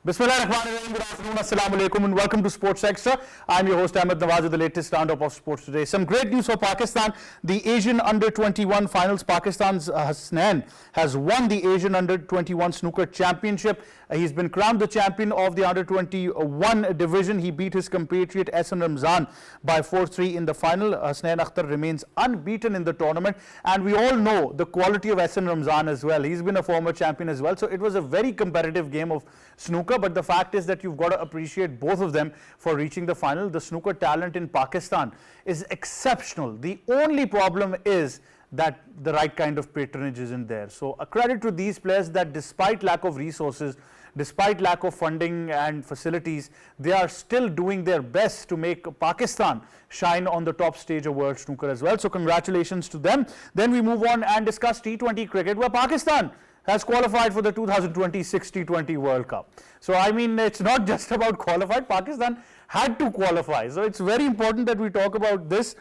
Bismillahirrahmanirrahim. Good afternoon, Assalamu alaikum, and welcome to Sports Extra. I'm your host Ahmed Nawaz with the latest roundup of sports today. Some great news for Pakistan. The Asian Under-21 finals. Pakistan's Hasnain has won the Asian Under-21 snooker championship. He's been crowned the champion of the Under-21 division. He beat his compatriot Ehsan Ramzan by 4-3 in the final. Hasnain Akhtar remains unbeaten in the tournament, and we all know the quality of Ehsan Ramzan as well. He's been a former champion as well, so it was a very competitive game of snooker, but the fact is that you've got to appreciate both of them for reaching the final. The snooker talent in Pakistan is exceptional. The only problem is that the right kind of patronage isn't there. So a credit to these players that despite lack of resources, despite lack of funding and facilities, they are still doing their best to make Pakistan shine on the top stage of world snooker as well. So congratulations to them. Then we move on and discuss T20 cricket, where Pakistan has qualified for the 2026 T20 World Cup. So I mean, it's not just about qualified. Pakistan had to qualify. So it's very important that we talk about this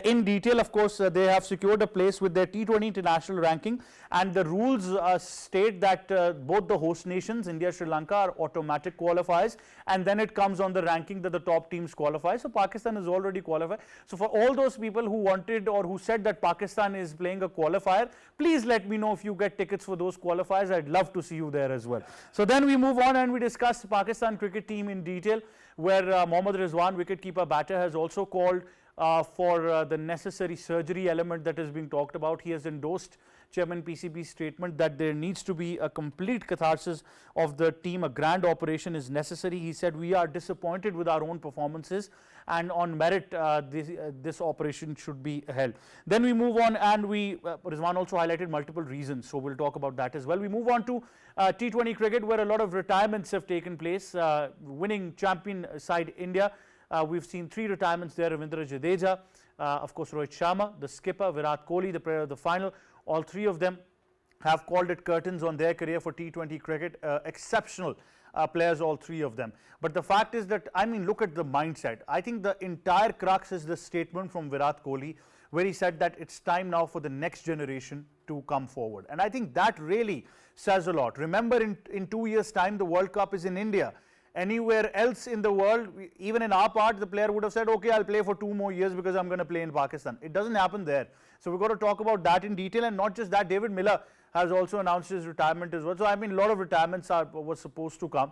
in detail. Of course, they have secured a place with their T20 international ranking, and the rules state that both the host nations, India, Sri Lanka, are automatic qualifiers, and then it comes on the ranking that the top teams qualify. So Pakistan is already qualified. So for all those people who wanted or who said that Pakistan is playing a qualifier, please let me know if you get tickets for those qualifiers. I'd love to see you there as well. So then we move on and we discuss the Pakistan cricket team in detail, where Mohammad Rizwan, wicketkeeper batter, has also called for the necessary surgery element that is being talked about. He has endorsed Chairman PCB's statement that there needs to be a complete catharsis of the team. A grand operation is necessary. He said, we are disappointed with our own performances, and on merit this operation should be held. Then we move on, and Rizwan also highlighted multiple reasons, so we'll talk about that as well. We move on to T20 cricket, where a lot of retirements have taken place. Winning champion side India, we've seen 3 retirements there. Ravindra Jadeja, of course Rohit Sharma, the skipper, Virat Kohli, the player of the final. All 3 of them have called it curtains on their career for T20 cricket. Exceptional players, all 3 of them. But the fact is that, I mean, look at the mindset. I think the entire crux is the statement from Virat Kohli, where he said that it's time now for the next generation to come forward. And I think that really says a lot. Remember, in 2 years' time, the World Cup is in India. Anywhere else in the world, even in our part, the player would have said, okay, I'll play for 2 more years because I'm going to play in Pakistan. It doesn't happen there. So we've got to talk about that in detail. And not just that, David Miller has also announced his retirement as well. So I mean, a lot of retirements were supposed to come.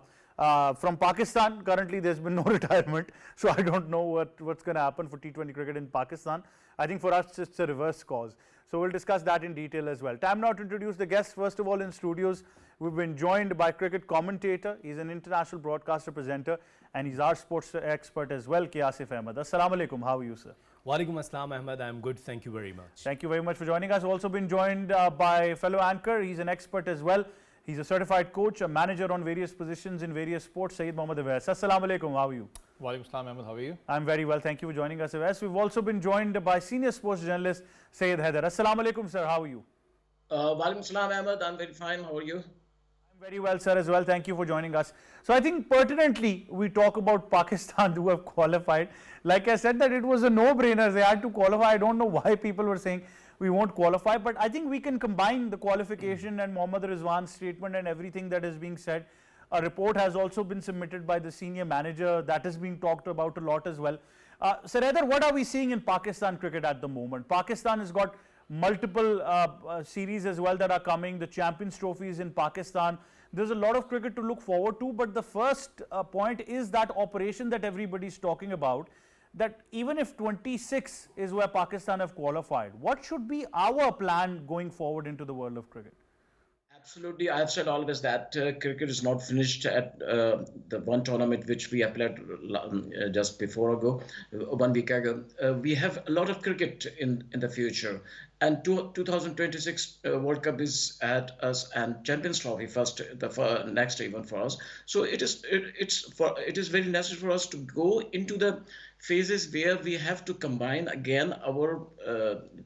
From Pakistan, currently there's been no retirement. So I don't know what's going to happen for T20 cricket in Pakistan. I think for us, it's a reverse cause. So we'll discuss that in detail as well. Time now to introduce the guests. First of all, in studios, we've been joined by cricket commentator. He's an international broadcaster, presenter, and he's our sports expert as well, Asif Ahmed. Assalamu alaikum. How are you, sir? Walaikum assalam, Ahmed. I'm good. Thank you very much. Thank you very much for joining us. Also been joined by fellow anchor. He's an expert as well. He's a certified coach, a manager on various positions in various sports, Sayyid Mohammad Awais. Assalamu alaikum. How are you? Walaikum assalam, Ahmed. How are you? I'm very well. Thank you for joining us, Awais. We've also been joined by senior sports journalist Sayyid Haider. Assalamu alaikum, sir. How are you? Walaikum assalam, Ahmed. I'm very fine. How are you? Very well, sir, as well. Thank you for joining us. So I think pertinently, we talk about Pakistan who have qualified. Like I said, that it was a no-brainer. They had to qualify. I don't know why people were saying we won't qualify, but I think we can combine the qualification and Mohammad Rizwan's statement and everything that is being said. A report has also been submitted by the senior manager that is being talked about a lot as well. Sir Haider, what are we seeing in Pakistan cricket at the moment? Pakistan has got multiple series as well that are coming. The Champions Trophy is in Pakistan. There's a lot of cricket to look forward to, but the first point is that operation that everybody's talking about, that even if 26 is where Pakistan have qualified, what should be our plan going forward into the world of cricket? Absolutely. I've said always that cricket is not finished at the one tournament which we have played just before ago, 1 week ago. We have a lot of cricket in the future. And 2026 World Cup is at us, and Champions Trophy the next event for us. So it is very necessary for us to go into the phases where we have to combine again our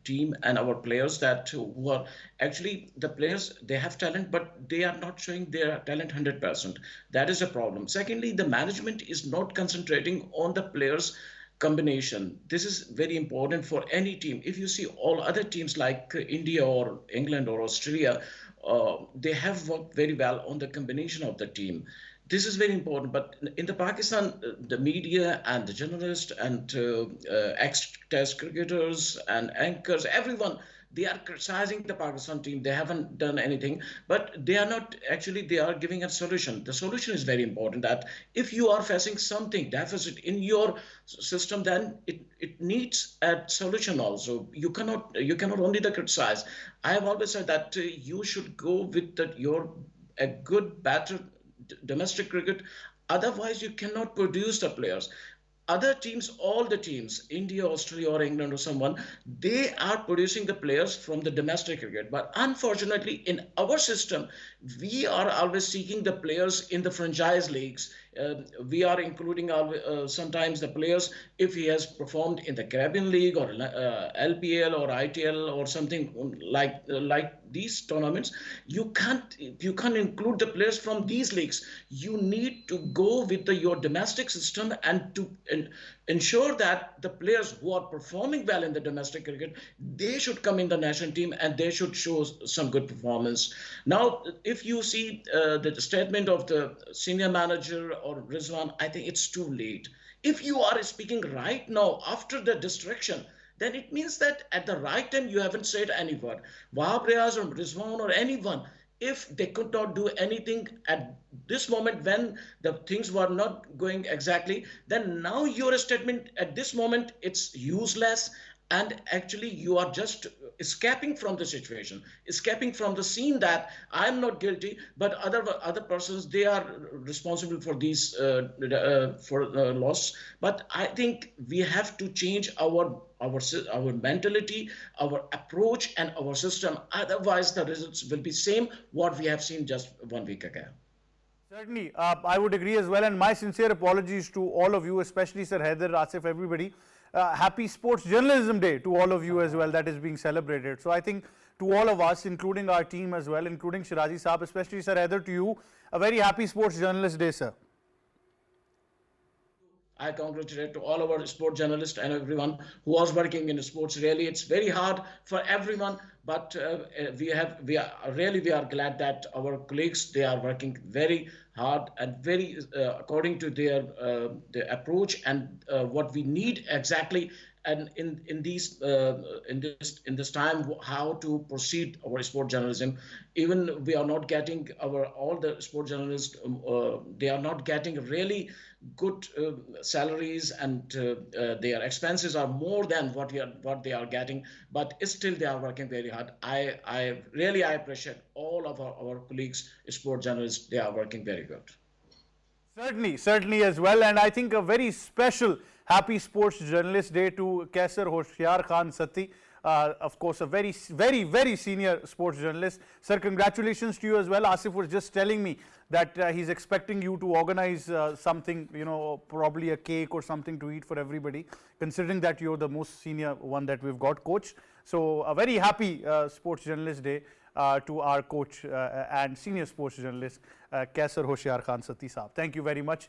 team and our players who are actually the players. They have talent, but they are not showing their talent 100%. That is a problem. Secondly, the management is not concentrating on the players combination. This is very important for any team. If you see all other teams like India or England or Australia, they have worked very well on the combination of the team. this is very important. But in the Pakistan, the media and the journalists and ex-test cricketers and anchors, everyone, they are criticizing the Pakistan team. They haven't done anything, but they are not actually. They are giving a solution. The solution is very important. That if you are facing something deficit in your system, then it needs a solution also. You cannot only the criticize. I have always said that you should go with your a good better domestic cricket. Otherwise, you cannot produce the players. Other teams, all the teams, India, Australia, or England, or someone, they are producing the players from the domestic cricket. But unfortunately, in our system, we are always seeking the players in the franchise leagues. We are including sometimes the players if he has performed in the Caribbean League or LPL or ITL or something like these tournaments. You can't include the players from these leagues. You need to go with your domestic system and to ensure that the players who are performing well in the domestic cricket, they should come in the national team and they should show some good performance. Now, if you see the statement of the senior manager or Rizwan, I think it's too late. If you are speaking right now after the distraction, then it means that at the right time you haven't said any word. Wahab Riaz or Rizwan or anyone, if they could not do anything at this moment when the things were not going exactly, then now your statement at this moment, it's useless. And actually you are just escaping from the situation, escaping from the scene that I'm not guilty, but other persons, they are responsible for these loss. But I think we have to change our mentality, our approach, and our system. Otherwise, the results will be same what we have seen just 1 week ago. Certainly, I would agree as well, and my sincere apologies to all of you, especially Sir Haider, Asif, everybody. Happy Sports Journalism Day to all of you as well, that is being celebrated. So I think to all of us, including our team as well, including Shirazi Saab, especially Sir Haider, to you, a very happy Sports Journalist Day, sir. I congratulate to all our sport journalists and everyone who was working in sports. Really, it's very hard for everyone, but we are glad that our colleagues, they are working very hard and very according to their approach and what we need exactly. And in this time, how to proceed our sport journalism. Even we are not getting all the sport journalists, they are not getting really good salaries, and their expenses are more than what they are getting, but still they are working very hard. I really appreciate all of our colleagues, sport journalists. They are working very good. Certainly as well, and I think a very special Happy Sports Journalist Day to Kaisar Hoshiar Khan Satti. Of course, a very senior sports journalist. Sir, congratulations to you as well. Asif was just telling me that he's expecting you to organize something, probably a cake or something to eat for everybody, considering that you're the most senior one that we've got, coach. So a very happy Sports Journalist Day to our coach and senior sports journalist, Kaisar Hoshiar Khan Satti Saab. Thank you very much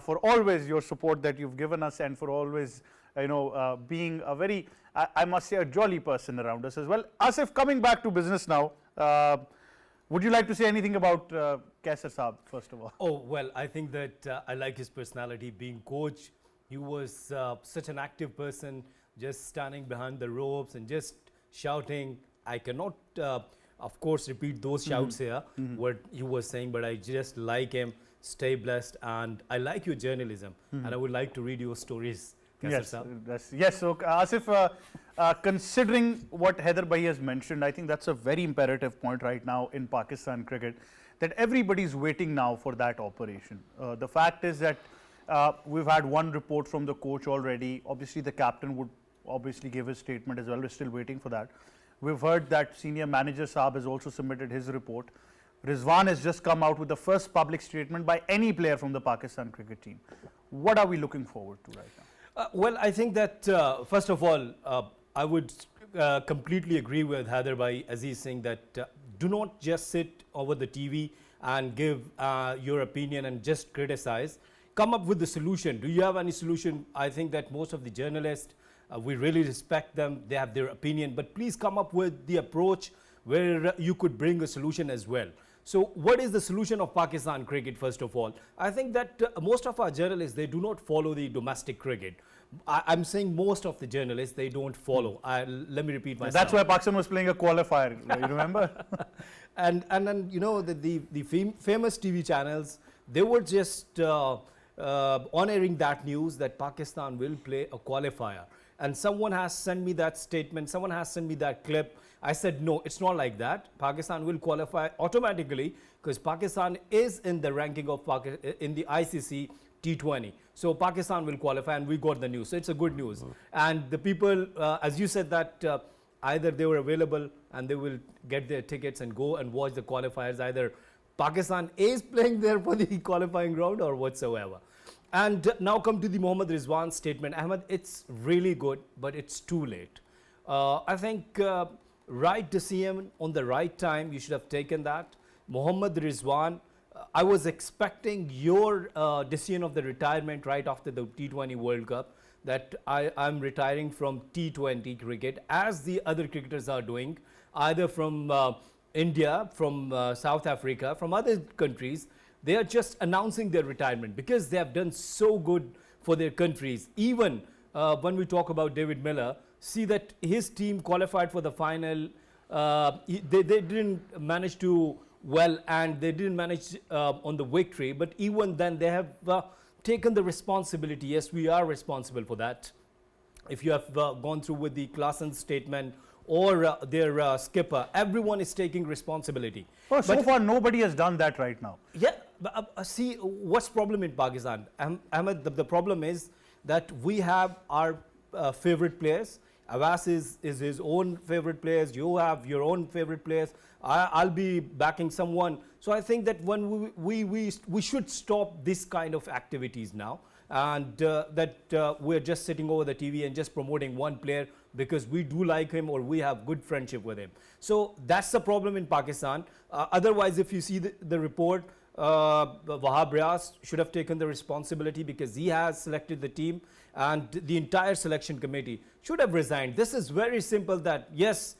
for always your support that you've given us, and for always being a very, I must say, a jolly person around us as well. Asif, coming back to business now, would you like to say anything about Kaisar Saab, first of all? Oh, well, I think that I like his personality. Being coach, he was such an active person, just standing behind the ropes and just shouting. I cannot, of course, repeat those shouts here, what he was saying, but I just like him. Stay blessed, and I like your journalism, and I would like to read your stories. Yes. So Asif, considering what Haider Bhai has mentioned, I think that's a very imperative point right now in Pakistan cricket, that everybody's waiting now for that operation. The fact is that we've had one report from the coach already. Obviously, the captain would obviously give his statement as well. We're still waiting for that. We've heard that senior manager Saab has also submitted his report. Rizwan has just come out with the first public statement by any player from the Pakistan cricket team. What are we looking forward to right now? Well, I think that, first of all, I would completely agree with Haider Bhai as he's saying that do not just sit over the TV and give your opinion and just criticize. Come up with the solution. Do you have any solution? I think that most of the journalists, we really respect them. They have their opinion, but please come up with the approach where you could bring a solution as well. So what is the solution of Pakistan cricket, first of all? I think that most of our journalists, they do not follow the domestic cricket. I'm saying most of the journalists, they don't follow. Let me repeat myself. That's why Pakistan was playing a qualifier, you remember? And then, you know, the famous TV channels, they were just on airing that news that Pakistan will play a qualifier. And someone has sent me that statement, someone has sent me that clip. I said, no, it's not like that. Pakistan will qualify automatically because Pakistan is in the ranking of in the ICC T20. So Pakistan will qualify, and we got the news. So it's a good news. And the people, as you said, that either they were available and they will get their tickets and go and watch the qualifiers. Either Pakistan is playing there for the qualifying round or whatsoever. And now come to the Mohammad Rizwan statement. Ahmed, it's really good, but it's too late. I think right decision on the right time, you should have taken that. Mohammad Rizwan, I was expecting your decision of the retirement right after the T20 World Cup, that I'm retiring from T20 cricket as the other cricketers are doing, either from India, from South Africa, from other countries. They are just announcing their retirement because they have done so good for their countries. Even when we talk about David Miller, see that his team qualified for the final. They didn't manage to well, and they didn't manage on the victory. But even then, they have taken the responsibility. Yes, we are responsible for that. If you have gone through with the Klaasen's statement or their skipper, everyone is taking responsibility. Well, so far, nobody has done that right now. Yeah, but see, what's problem in Pakistan? Ahmed, the problem is that we have our favorite players. Abbas is his own favorite players. You have your own favorite players. I'll be backing someone. So I think that when we should stop this kind of activities now, and that we're just sitting over the TV and just promoting one player because we do like him or we have good friendship with him. So that's the problem in Pakistan. Otherwise, if you see the report, Wahab Riaz should have taken the responsibility because he has selected the team, and the entire selection committee should have resigned. This is very simple, that yes,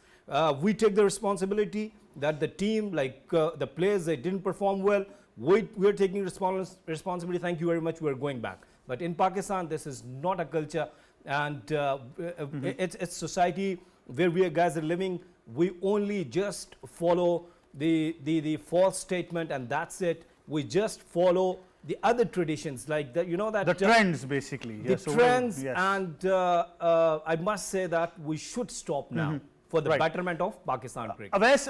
we take the responsibility that the team, like the players, they didn't perform well. We're taking responsibility. Thank you very much. We're going back. But in Pakistan, this is not a culture, and it's society where we guys are living. We only just follow the false statement, and that's it. We just follow the other traditions, like that, you know, that the trends basically. The trends, yes. And I must say that we should stop now for the betterment of Pakistan cricket. Avais,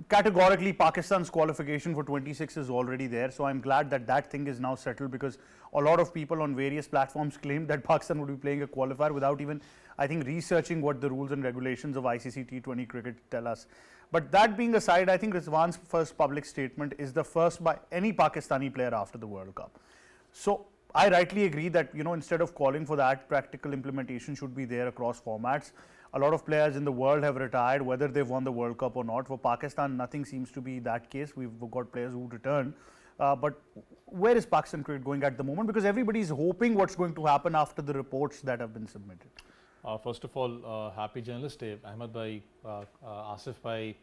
categorically, Pakistan's qualification for 26 is already there. So I'm glad that that thing is now settled, because a lot of people on various platforms claimed that Pakistan would be playing a qualifier without even, I think, researching what the rules and regulations of ICC T20 cricket tell us. But that being aside, I think Rizwan's first public statement is the first by any Pakistani player after the World Cup. So I rightly agree that, you know, instead of calling for that, practical implementation should be there across formats. A lot of players in the world have retired, whether they've won the World Cup or not. For Pakistan, nothing seems to be that case. We've got players who return. But where is Pakistan cricket going at the moment? Because everybody is hoping what's going to happen after the reports that have been submitted. First of all, happy Journalist Day, Ahmed bhai, Asif bhai,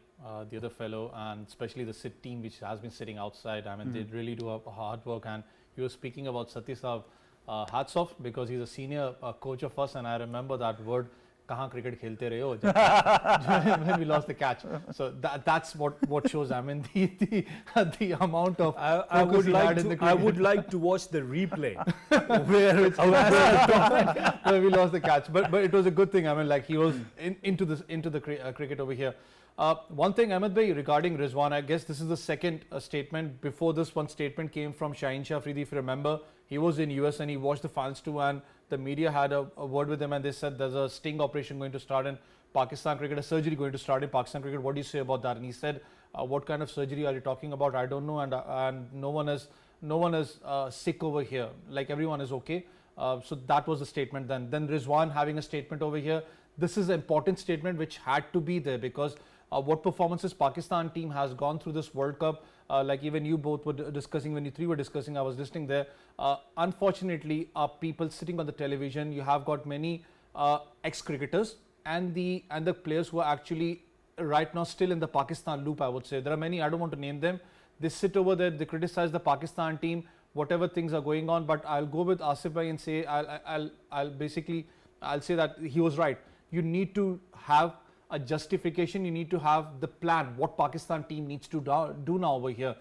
the other fellow, and especially the SIT team which has been sitting outside. I mean, they really do hard work. And you were speaking about Satish Saab, hats off, because he's a senior coach of us, and I remember that word, kahan cricket khelte rahe ho, when we lost the catch. So that's what shows, I mean, the amount of I would like to watch the replay where it's where we lost the catch, but it was a good thing. I mean, like, he was into the cricket over here. One thing, Ahmed bhai, regarding Rizwan, I guess this is the second statement. Before this, one statement came from Shaheen Shah Afridi. If you remember, he was in US and he watched the finals too, and the media had a word with him, and they said there's a sting operation going to start in Pakistan cricket, a surgery going to start in Pakistan cricket. What do you say about that? And he said, what kind of surgery are you talking about? I don't know, and no one is sick over here. Like, everyone is okay. So that was the statement. Then Rizwan having a statement over here. This is an important statement which had to be there, because what performances Pakistan team has gone through this World Cup, like even you both were discussing, when you three were discussing, I was listening there. Unfortunately, people sitting on the television, you have got many ex-cricketers and the players who are actually right now still in the Pakistan loop, I would say. There are many, I don't want to name them. They sit over there, they criticize the Pakistan team, whatever things are going on. But I'll go with Asif bhai and say I'll say that he was right. You need to have a justification. You need to have the plan. What Pakistan team needs to do now over here.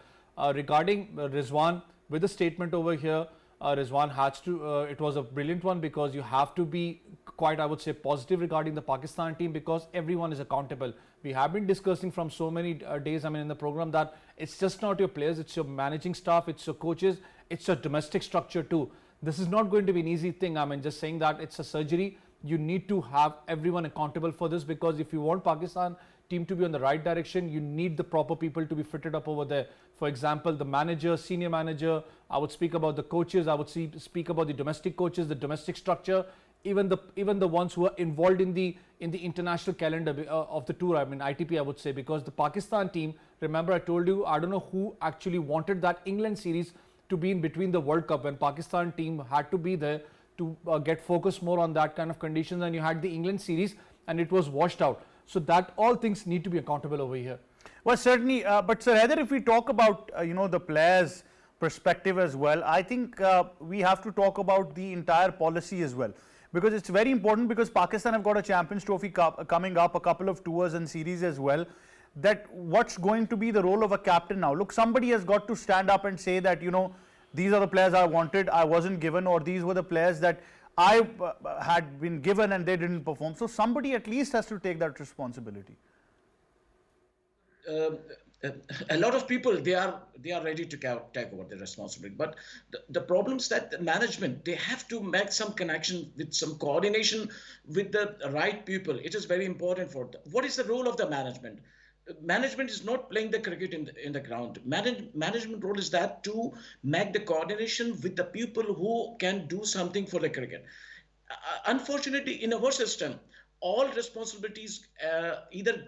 Regarding Rizwan, with the statement over here, Rizwan has to. It was a brilliant one because you have to be quite, I would say, positive regarding the Pakistan team because everyone is accountable. We have been discussing from so many days, in the program that it's just not your players, it's your managing staff, it's your coaches, it's your domestic structure too. This is not going to be an easy thing. Just saying that it's a surgery. You need to have everyone accountable for this because if you want Pakistan team to be on the right direction, you need the proper people to be fitted up over there. For example, the manager, senior manager, I would speak about the coaches, I would speak about the domestic coaches, the domestic structure, even the ones who are involved in the international calendar of the tour, ITP I would say, because the Pakistan team, remember I told you, I don't know who actually wanted that England series to be in between the World Cup when Pakistan team had to be there to get focused more on that kind of conditions, and you had the England series and it was washed out. So that all things need to be accountable over here. Well, certainly, but Sir Haider, if we talk about the players' perspective as well, I think we have to talk about the entire policy as well, because it's very important, because Pakistan have got a Champions Trophy coming up, a couple of tours and series as well, that what's going to be the role of a captain now? Look, somebody has got to stand up and say that, these are the players I wanted, I wasn't given, or these were the players that I had been given and they didn't perform. So somebody at least has to take that responsibility. A lot of people, they are ready to take over the responsibility, but the problem is that the management, they have to make some connection with some coordination with the right people. It is very important for them. What is the role of the management? Management is not playing the cricket in the ground. Management role is that to make the coordination with the people who can do something for the cricket. Unfortunately, in our system, all responsibilities either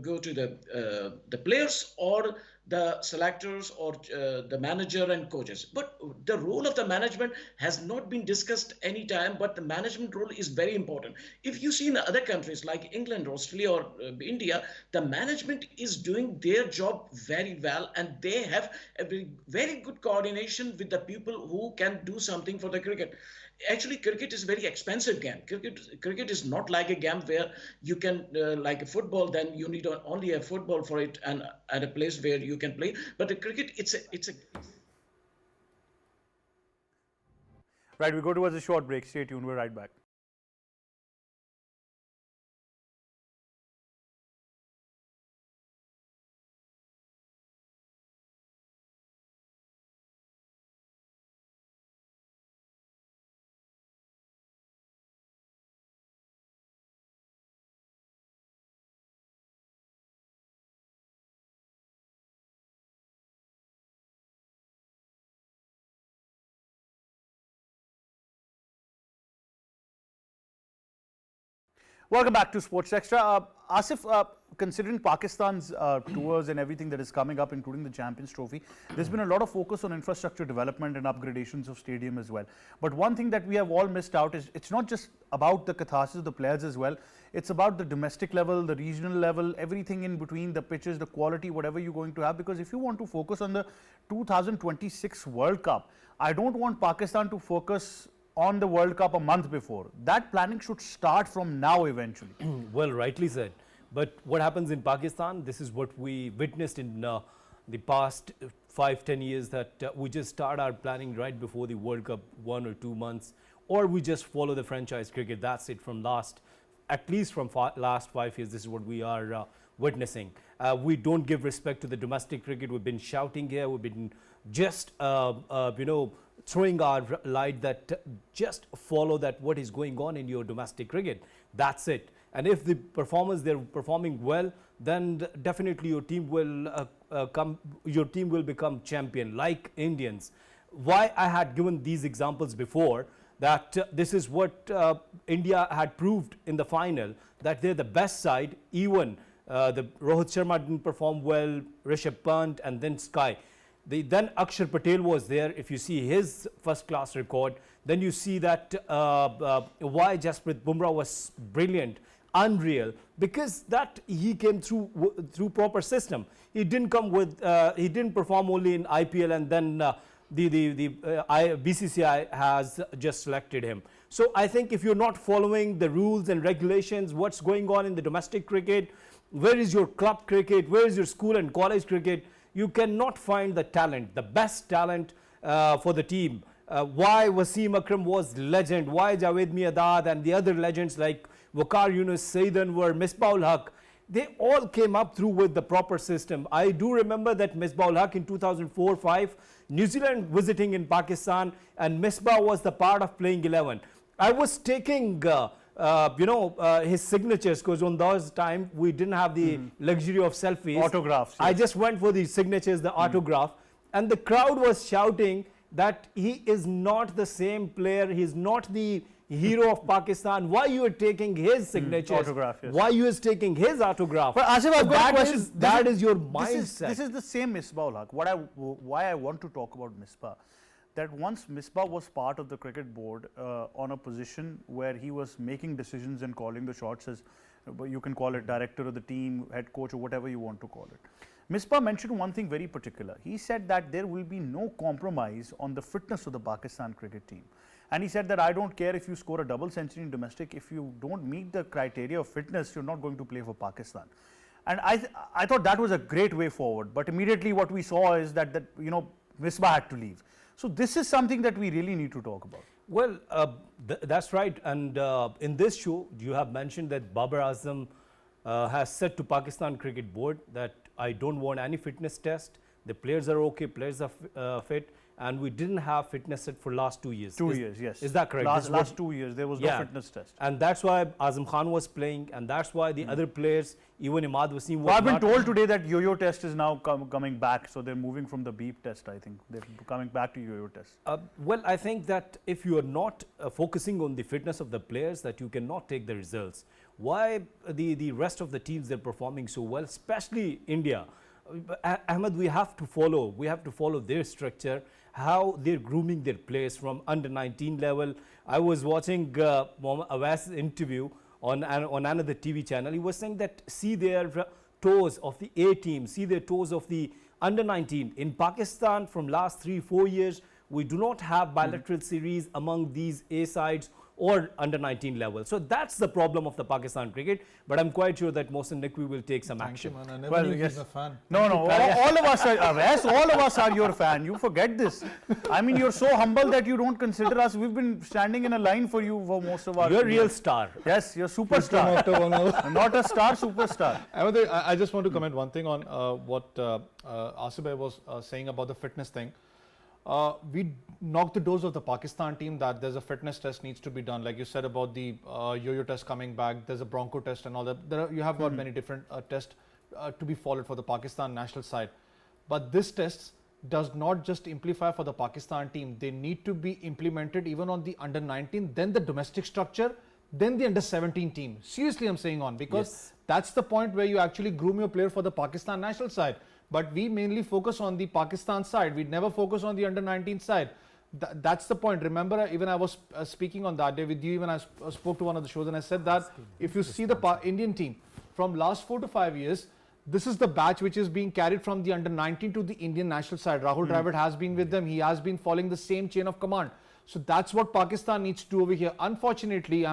go to the players or the selectors or the manager and coaches. But the role of the management has not been discussed any time, but the management role is very important. If you see in other countries like England, Australia or India, the management is doing their job very well and they have a very good coordination with the people who can do something for the cricket. Actually, cricket is a very expensive game. Cricket is not like a game where you can, like a football, then you need only a football for it and a place where you can play. But the cricket, it's a Right, we go towards a short break. Stay tuned, we're right back. Welcome back to Sports Extra. Asif, considering Pakistan's tours and everything that is coming up, including the Champions Trophy, there's been a lot of focus on infrastructure development and upgradations of stadium as well. But one thing that we have all missed out is it's not just about the catharsis of the players as well. It's about the domestic level, the regional level, everything in between, the pitches, the quality, whatever you're going to have. Because if you want to focus on the 2026 World Cup, I don't want Pakistan to focus on the World Cup a month before. That planning should start from now eventually. Well, rightly said. But what happens in Pakistan, this is what we witnessed in the past 5-10 years, that we just start our planning right before the World Cup, 1 or 2 months, or we just follow the franchise cricket. That's it from last 5 years. This is what we are witnessing. We don't give respect to the domestic cricket. We've been shouting here. We've been just, throwing our light that just follow that what is going on in your domestic cricket. That's it. And if the performers, they're performing well, then definitely your team will become champion like Indians. Why I had given these examples before, that this is what India had proved in the final, that they're the best side. Even the Rohit Sharma didn't perform well, Rishabh Pant, and then Sky. Then Akshar Patel was there. If you see his first-class record, then you see that why Jasprit Bumrah was brilliant. unreal, because that he came through proper system. He didn't come with he didn't perform only in IPL and then BCCI has just selected him. So I think if you're not following the rules and regulations, what's going on in the domestic cricket, where is your club cricket, where is your school and college cricket, you cannot find the talent, the best talent for the team. Why Wasim Akram was legend, why Javed Miadad and the other legends like Waqar Yunus, Saeed Anwar, Misbah-ul Haq, they all came up through with the proper system. I do remember that Misbah-ul Haq in 2004-05, New Zealand visiting in Pakistan, and Misbah was the part of playing 11. I was taking his signatures, because on those time we didn't have the luxury of selfies. Autographs. I Yes. just went for the signatures, the autograph, and the crowd was shouting that he is not the same player, he's not the hero of Pakistan. Why you are taking his signatures? Autograph, yes. Why you is taking his autograph? But Asif, I've got a That question. is- that is your This mindset. is the same Misbah-ul Haq. Why I want to talk about Misbah, that once Misbah was part of the cricket board on a position where he was making decisions and calling the shots as, you can call it director of the team, head coach, or whatever you want to call it. Misbah mentioned one thing very particular. He said that there will be no compromise on the fitness of the Pakistan cricket team. And he said that I don't care if you score a double century in domestic, if you don't meet the criteria of fitness, you're not going to play for Pakistan. And I thought that was a great way forward. But immediately what we saw is that Misbah had to leave. So this is something that we really need to talk about. Well, that's right. And in this show, you have mentioned that Babar Azam has said to Pakistan Cricket Board that I don't want any fitness test. The players are okay, players are fit. And we didn't have fitness set for last 2 years. 2 years, yes. Is that correct? This is what- Last 2 years, there was no fitness test. And that's why Azam Khan was playing, and that's why the other players, even Imad Wasim was Well, I've been not- told today that yo-yo test is now coming back. So they're moving from the beep test, I think. They're coming back to yo-yo test. Well, I think that if you are not focusing on the fitness of the players, that you cannot take the results. Why the rest of the teams, they're performing so well, especially India. Ahmed, we have to follow their structure, how they're grooming their players from under 19 level. I was watching Mohammad Awais' interview on another TV channel. He was saying that see their toes of the A team, see their toes of the under 19. In Pakistan, from last 3-4 years, we do not have bilateral series among these A sides or under 19 level. So that's the problem of the Pakistan cricket. But I'm quite sure that Mohsin Naqvi will take some action. Man, I never Well, knew yes. he's a fan. No, all of us are, yes, all of us are your fan. You forget this. I mean, you're so humble that you don't consider us. We've been standing in a line for you for most of our You're a real years. star. Yes, you're Come superstar. after 1 hour. Not a star, superstar. Ahmed, I just want to comment one thing on what Asif bhai was saying about the fitness thing. We knocked the doors of the Pakistan team that there's a fitness test needs to be done. Like you said about the yo-yo test coming back, there's a Bronco test and all that. You have got many different tests to be followed for the Pakistan national side. But this test does not just amplify for the Pakistan team. They need to be implemented even on the under 19, then the domestic structure, then the under 17 team. Seriously, I'm saying on, because Yes. that's the point where you actually groom your player for the Pakistan national side. But we mainly focus on the Pakistan side. We never focus on the under 19 side. That's the point. Remember, even I was speaking on that day with you, even I spoke to one of the shows and I said that if you see the Indian team from last 4 to 5 years, this is the batch which is being carried from the under 19 to the Indian national side. Rahul Dravid has been with them. He has been following the same chain of command. So that's what Pakistan needs to do over here. Unfortunately,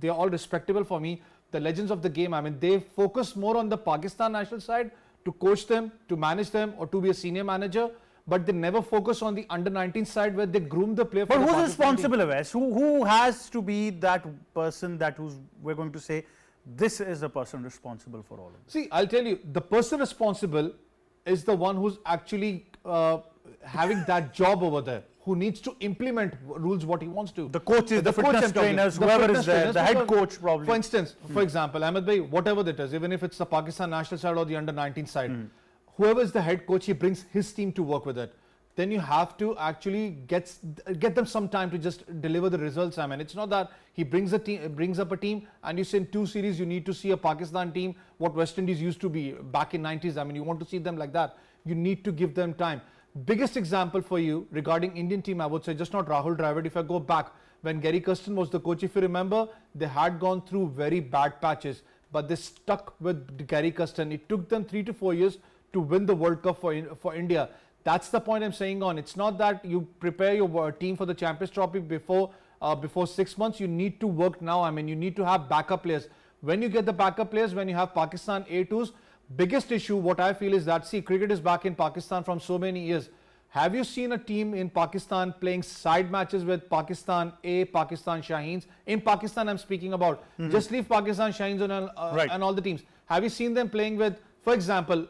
they're all respectable for me. The legends of the game, I mean, they focus more on the Pakistan national side to coach them, to manage them, or to be a senior manager. But they never focus on the under 19 side where they groom the player. But for the who's Pakistan team. responsible, Awais? Who has to be that person we're going to say, this is the person responsible for all of this? See, I'll tell you, the person responsible is the one who's actually having that job over there, who needs to implement rules what he wants to. The coaches, the coach fitness I'm talking, trainers, the whoever fitness is there, trainers, the head because, coach probably. For instance, for example, Ahmed Bhai, whatever it is, even if it's the Pakistan national side or the under 19 side, whoever is the head coach, he brings his team to work with it. Then you have to actually get them some time to just deliver the results. I mean, it's not that he brings up a team and you say in 2 series you need to see a Pakistan team what West Indies used to be back in 90s. I mean, you want to see them like that. You need to give them time. Biggest example for you regarding Indian team, I would say, just not Rahul Dravid. If I go back, when Gary Kirsten was the coach, if you remember, they had gone through very bad patches, but they stuck with Gary Kirsten. It took them 3 to 4 years to win the World Cup for India. That's the point I'm saying on. It's not that you prepare your team for the Champions Trophy before 6 months. You need to work now. I mean, you need to have backup players. When you get the backup players, when you have Pakistan A2s, biggest issue what I feel is that, see, cricket is back in Pakistan from so many years. Have you seen a team in Pakistan playing side matches with Pakistan A, Pakistan Shaheens? In Pakistan, I'm speaking about. Just leave Pakistan Shaheens and all the teams. Have you seen them playing with, for example,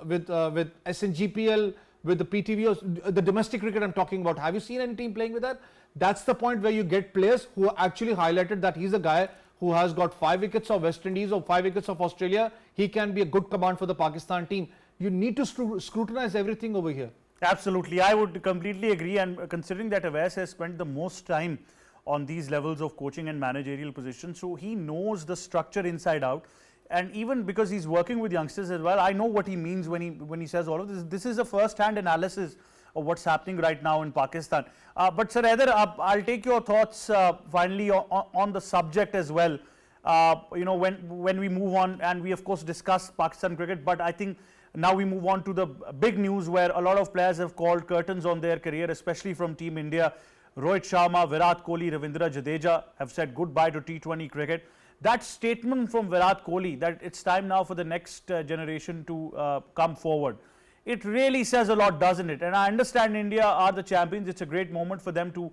with SNGPL, with the PTV, the domestic cricket I'm talking about? Have you seen any team playing with that? That's the point where you get players who actually highlighted that he's a guy who has got 5 wickets of West Indies or 5 wickets of Australia. He can be a good command for the Pakistan team. You need to scrutinize everything over here. Absolutely, I would completely agree, and considering that Awais has spent the most time on these levels of coaching and managerial positions, so he knows the structure inside out, and even because he's working with youngsters as well, I know what he means when he says all of this. This is a first-hand analysis of what's happening right now in Pakistan. But Sir Haider, I'll take your thoughts finally on the subject as well. When we move on, and we of course discuss Pakistan cricket, but I think now we move on to the big news where a lot of players have called curtains on their career, especially from Team India. Rohit Sharma, Virat Kohli, Ravindra Jadeja have said goodbye to T20 cricket. That statement from Virat Kohli that it's time now for the next generation to come forward, it really says a lot, doesn't it? And I understand India are the champions. It's a great moment for them to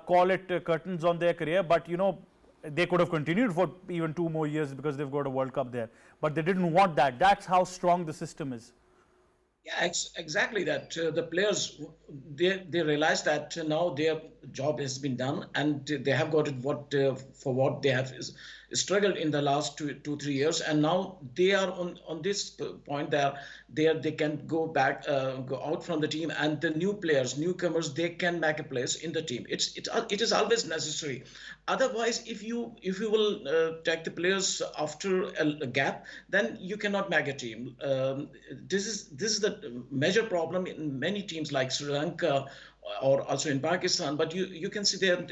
call it curtains on their career, but they could have continued for even 2 more years because they've got a World Cup there. But they didn't want that. That's how strong the system is. Yeah, exactly that. The players, they realize that now their job has been done, and they have got it for what they have struggled in the last 2-3 years, and now they are on this point that they can go out from the team, and the newcomers, they can make a place in the team. It is always necessary. Otherwise, if you will take the players after a gap, then you cannot make a team. This is the major problem in many teams like Sri Lanka or also in Pakistan. But you can see there,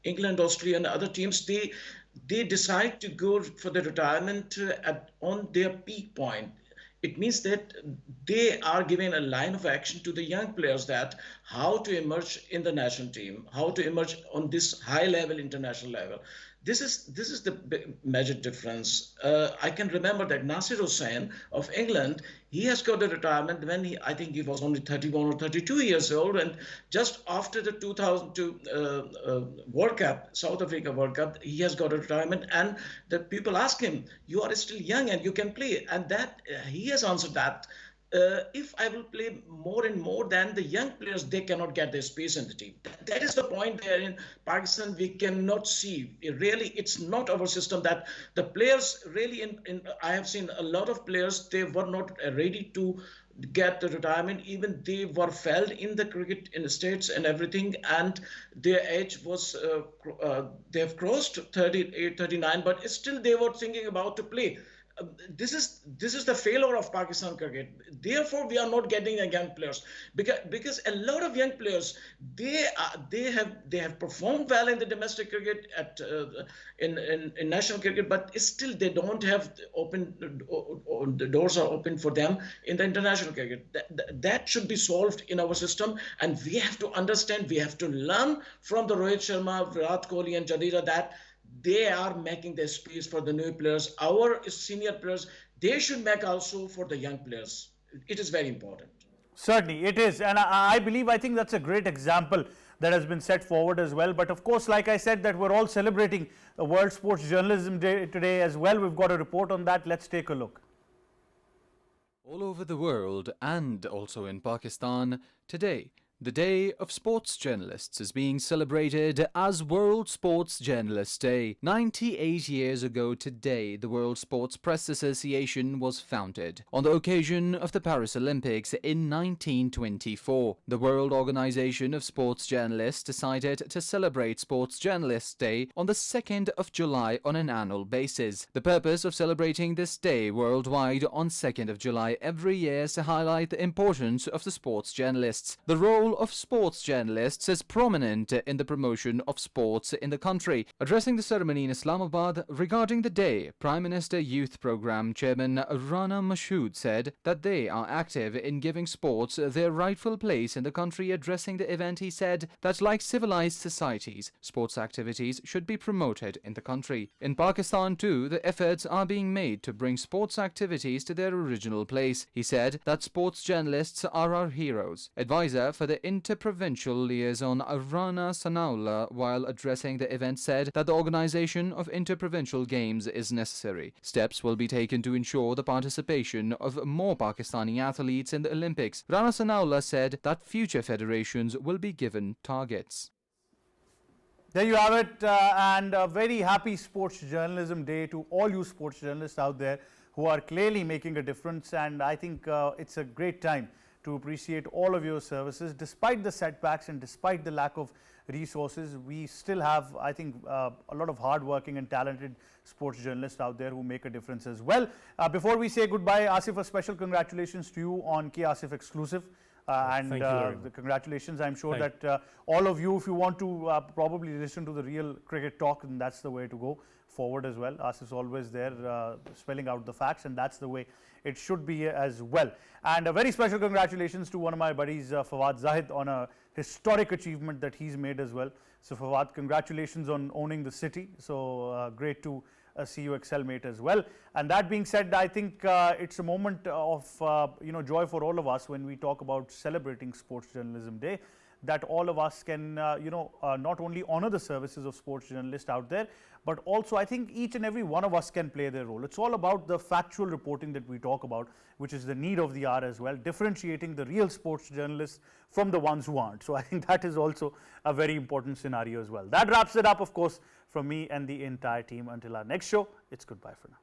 England, Australia, and other teams, they decide to go for the retirement on their peak point. It means that they are giving a line of action to the young players that how to emerge in the national team, how to emerge on this high level, international level. This is the major difference. I can remember that Nasir Hussain of England, he has got a retirement when I think he was only 31 or 32 years old, and just after the 2002 World Cup, South Africa World Cup, he has got a retirement, and the people ask him, "You are still young and you can play," and that he has answered that. If I will play more and more than the young players, they cannot get their space in the team. That is the point there in Pakistan. We cannot see. Really, it's not our system that the players really, I have seen a lot of players, they were not ready to get the retirement. Even they were failed in the cricket in the States and everything, and their age was, they have crossed 38, 39, but still they were thinking about to play. This is the failure of Pakistan cricket. Therefore, we are not getting the young players because a lot of young players, they have performed well in the domestic cricket in national cricket, but still they don't have the doors are open for them in the international cricket. That should be solved in our system, and we have to understand. We have to learn from the Rohit Sharma, Virat Kohli, and Jadeja that they are making the space for the new players. Our senior players, they should make also for the young players. It is very important. Certainly, it is. And I think that's a great example that has been set forward as well. But of course, like I said, that we're all celebrating the World Sports Journalism Day today as well. We've got a report on that. Let's take a look. All over the world and also in Pakistan, today, The Day of Sports Journalists is being celebrated as World Sports Journalists Day. 98 years ago today, the World Sports Press Association was founded on the occasion of the Paris Olympics in 1924. The World Organization of Sports Journalists decided to celebrate Sports Journalists Day on the 2nd of July on an annual basis. The purpose of celebrating this day worldwide on 2nd of July every year is to highlight the importance of the sports journalists. The role of sports journalists is prominent in the promotion of sports in the country. Addressing the ceremony in Islamabad regarding the day, Prime Minister Youth Programme Chairman Rana Mashood said that they are active in giving sports their rightful place in the country. Addressing the event, he said that like civilized societies, sports activities should be promoted in the country. In Pakistan too, the efforts are being made to bring sports activities to their original place. He said that sports journalists are our heroes. Advisor for the Interprovincial Liaison Rana Sanaullah, while addressing the event, said that the organization of interprovincial games is necessary. Steps will be taken to ensure the participation of more Pakistani athletes in the Olympics. Rana Sanaullah said that future federations will be given targets. There you have it, and a very happy Sports Journalism Day to all you sports journalists out there who are clearly making a difference, and I think it's a great time to appreciate all of your services. Despite the setbacks and despite the lack of resources, we still have, I think, a lot of hard-working and talented sports journalists out there who make a difference as well. Before we say goodbye, Asif, a special congratulations to you on K Asif Exclusive. Thank you very much. The congratulations. I'm sure that all of you, if you want to probably listen to the real cricket talk, then that's the way to go forward as well. Asif's always there spelling out the facts, and that's the way it should be as well. And a very special congratulations to one of my buddies, Fawad Zahid, on a historic achievement that he's made as well. So Fawad, congratulations on owning the city. So great to see you excel, mate, as well. And that being said, I think it's a moment of joy for all of us when we talk about celebrating Sports Journalism Day, that all of us can not only honor the services of sports journalists out there, but also I think each and every one of us can play their role. It's all about the factual reporting that we talk about, which is the need of the hour as well, differentiating the real sports journalists from the ones who aren't. So I think that is also a very important scenario as well. That wraps it up, of course, from me and the entire team. Until our next show, it's goodbye for now.